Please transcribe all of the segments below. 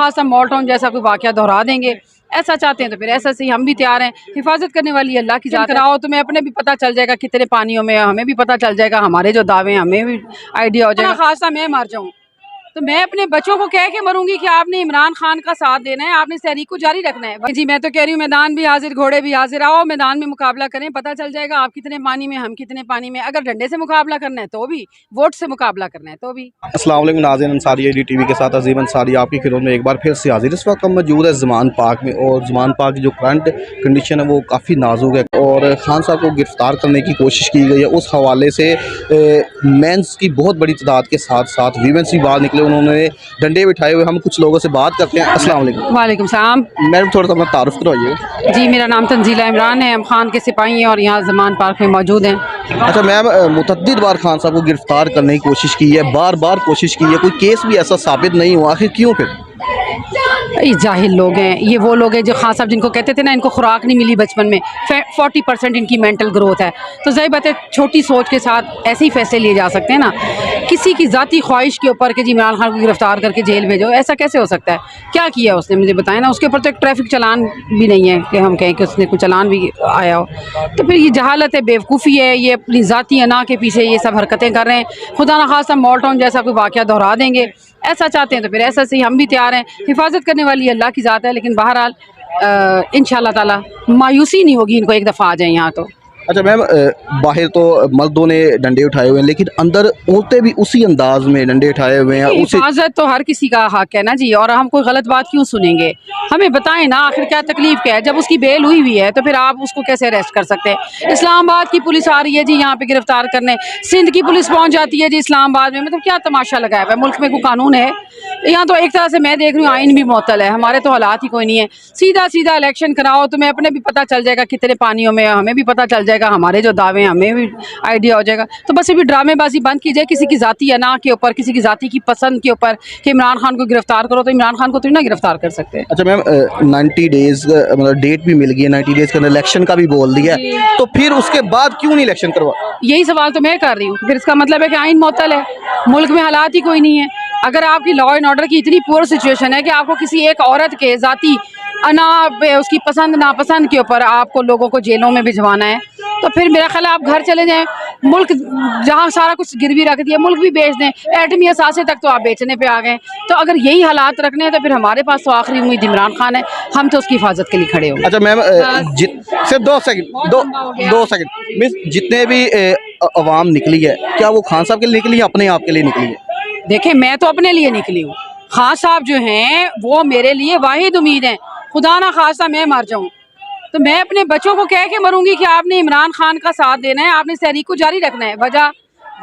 खासा mall town जैसा कोई वाक़या दोहरा देंगे। ऐसा चाहते हैं तो फिर ऐसा सही, हम भी तैयार हैं। हिफाजत करने वाली अल्लाह की ज़ात कराओ, तुम्हें अपने भी पता चल जाएगा कितने पानियों में, हमें भी पता चल जाएगा, हमारे जो दावे हैं हमें भी आइडिया हो जाएगा। खासा मैं मर जाऊँ तो मैं अपने बच्चों को कह के मरूंगी कि आपने इमरान खान का साथ देना है, आपने तहरीक को जारी रखना है। जी मैं तो कह रही हूँ मैदान भी हाजिर, घोड़े भी हाजिर, आओ मैदान में मुकाबला करें, पता चल जाएगा आप कितने पानी में, हम कितने पानी में। अगर डंडे से मुकाबला करना है तो भी, वोट से मुकाबला करना है तो भी। अस्सलाम वालेकुम नाज़रीन, अंसारी AD TV के साथ अजीम अंसारी आपकी खिदमत में एक बार फिर से हाजिर। इस वक्त हम मौजूद है ज़मान पार्क में और ज़मान पार्क की जो करंट कंडीशन है वो काफ़ी नाजुक है और खान साहब को गिरफ़्तार करने की कोशिश की गई है। उस हवाले से मेंस की बहुत बड़ी तादाद के साथ साथ वीमेंस भी बाहर निकले, उन्होंने डंडे बिठाए हुए। हम कुछ लोगों से बात करते हैं। अस्सलाम वालेकुम। वालेकुम सलाम। मैडम थोड़ा सा अपना तारुफ करवाइए। जी मेरा नाम तंजीला इमरान है, हम खान के सिपाही हैं और यहाँ ज़मान पार्क में मौजूद हैं। अच्छा मैम, मुतअद्दिद बार खान साहब को गिरफ़्तार करने की कोशिश की है, बार बार कोशिश की है, कोई केस भी ऐसा साबित नहीं हुआ, आखिर क्यों फिर? ये जाहिल लोग हैं, ये वो लोग हैं जो खान साहब जिनको कहते थे ना इनको खुराक नहीं मिली बचपन में, 40% इनकी मेंटल ग्रोथ है। तो ज़ाहिर बात है छोटी सोच के साथ ऐसे ही फैसले लिए जा सकते हैं ना, किसी की ज़ाती ख्वाहिश के ऊपर कि जी इमरान खान को गिरफ्तार करके जेल भेजो, ऐसा कैसे हो सकता है? क्या किया उसने मुझे बताया ना। उसके ऊपर तो एक ट्रैफिक चालान भी नहीं है कि हम कहें कि उसने कोई चालान भी आया हो। तो फिर ये जहालत है, बेवकूफ़ी है, ये अपनी ज़ाती अना के पीछे ये सब हरकतें कर रहे हैं। खुदा न खासा मॉल टाउन जैसा कोई वाक़या दोहरा देंगे। ऐसा चाहते हैं तो फिर ऐसा सही, हम भी तैयार हैं। हिफाजत करने वाली अल्लाह की ज़ात है, लेकिन बहरहाल इंशाअल्लाह ताला मायूसी नहीं होगी इनको एक दफ़ा आ जाए यहाँ तो। अच्छा मैम, बाहर तो मर्दों ने डंडे उठाए हुए हैं लेकिन अंदर औरतें भी उसी अंदाज में डंडे उठाए हुए हैं। हिफाजत तो हर किसी का हक है ना जी, और हम कोई गलत बात क्यों सुनेंगे? हमें बताएं ना आखिर क्या तकलीफ क्या है। जब उसकी बेल हुई हुई है तो फिर आप उसको कैसे अरेस्ट कर सकते हैं? इस्लामाबाद की पुलिस आ रही है जी यहाँ पे गिरफ्तार करने, सिंध की पुलिस पहुँच जाती है जी इस्लामाबाद में। मतलब क्या तमाशा लगाया हुआ है? मुल्क में कोई कानून है? यहाँ तो एक तरह से मैं देख रही हूँ आइन भी मुअत्तल है, हमारे तो हालात ही कोई नहीं है। सीधा सीधा इलेक्शन कराओ, तुम्हें अपने भी पता चल जाएगा कितने पानियों में, हमें भी पता चल जाएगा, हमारे जो दावे हैं हमें भी आइडिया हो जाएगा। तो बस ये भी ड्रामेबाजी बंद की जाए किसी की ज़ाती अना के ऊपर, किसी की ज़ाती की पसंद के ऊपर कि इमरान खान को गिरफ्तार करो। तो इमरान खान को तो ना गिरफ्तार कर सकते। अच्छा मैम, 90 डेज़ मतलब डेट भी मिल गई है, 90 डेज़ के अंदर इलेक्शन का भी बोल दिया है, तो फिर उसके बाद क्यों नहीं इलेक्शन करवा? यही सवाल तो मैं कर रही हूँ। फिर इसका मतलब है कि आइन मुअत्तल है, मुल्क में हालात ही कोई नहीं है। अगर आपकी लॉ एंड ऑर्डर की इतनी पुअर सिचुएशन है कि आपको किसी एक औरत के ज़ाती अना पे, उसकी पसंद नापसंद के ऊपर आपको लोगों को जेलों में भिजवाना है, तो फिर मेरा ख्याल है आप घर चले जाएं। मुल्क जहाँ सारा कुछ गिरवी रख दिया, मुल्क भी बेच दें। एटमी असासे तक तो आप बेचने पे आ गए। तो अगर यही हालात रखने हैं तो फिर हमारे पास तो आखिरी उम्मीद इमरान खान है, हम तो उसकी हिफाजत के लिए खड़े होंगे। अच्छा मैम, सिर्फ 2 सेकंड मिस, जितने भी अवाम निकली है, क्या वो खान साहब के लिए निकली है, अपने आप के लिए निकली है? देखिए मैं तो अपने लिए निकली हूँ, खान साहब जो हैं वो मेरे लिए वाहिद उम्मीद है। खुदा ना खासा मैं मर जाऊँ तो मैं अपने बच्चों को कह के मरूंगी कि आपने इमरान खान का साथ देना है, आपने तहरीक को जारी रखना है।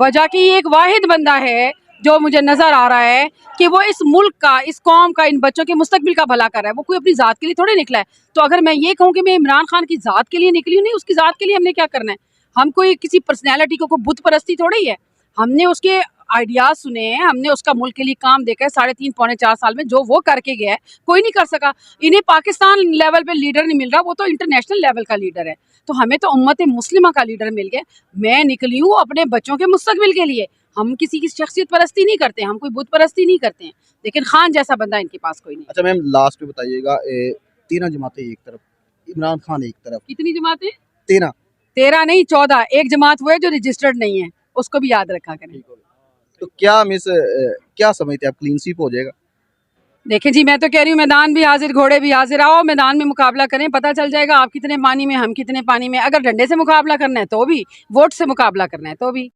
वजह की एक वाहिद बंदा है जो मुझे नज़र आ रहा है कि वो इस मुल्क का, इस कौम का, इन बच्चों के मुस्तकबिल का भला कर रहा है। वो कोई अपनी ज़ात के लिए थोड़े निकला है। तो अगर मैं ये कहूँ कि मैं इमरान खान की ज़ात के लिए निकली हूँ, नहीं, उसकी ज़ात के लिए हमने क्या करना है? हम कोई किसी पर्सनैलिटी को बुत परस्ती थोड़ी ही है। हमने उसके आइडियाज़ सुने हैं, हमने उसका मुल्क के लिए काम देखा है। 3.5 पौने 4 साल में जो वो करके गया है कोई नहीं कर सका। इन्हें पाकिस्तान लेवल पे लीडर नहीं मिल रहा, वो तो इंटरनेशनल लेवल का लीडर है। तो हमें तो उम्मत मुस्लिमा का लीडर मिल गया। मैं निकली हूँ अपने बच्चों के मुस्तकबिल के लिए। हम किसी की शख्सियत परस्ती नहीं करते, हम कोई बुत परस्ती नहीं करते हैं, लेकिन खान जैसा बंदा इनके पास कोई नहीं। अच्छा मैम, लास्ट में बताइएगा, 13 जमातें एक तरफ, इमरान खान एक तरफ। कितनी जमातें? 13 नहीं 14। एक जमात वो है जो रजिस्टर्ड नहीं है, उसको भी याद रखा करें। तो क्या मिस, क्या समझते हैं आप, क्लीन स्वीप हो जाएगा? देखिए जी मैं तो कह रही हूँ मैदान भी हाजिर, घोड़े भी हाजिर, आओ मैदान में मुकाबला करें, पता चल जाएगा आप कितने पानी में, हम कितने पानी में। अगर डंडे से मुकाबला करना है तो भी, वोट से मुकाबला करना है तो भी।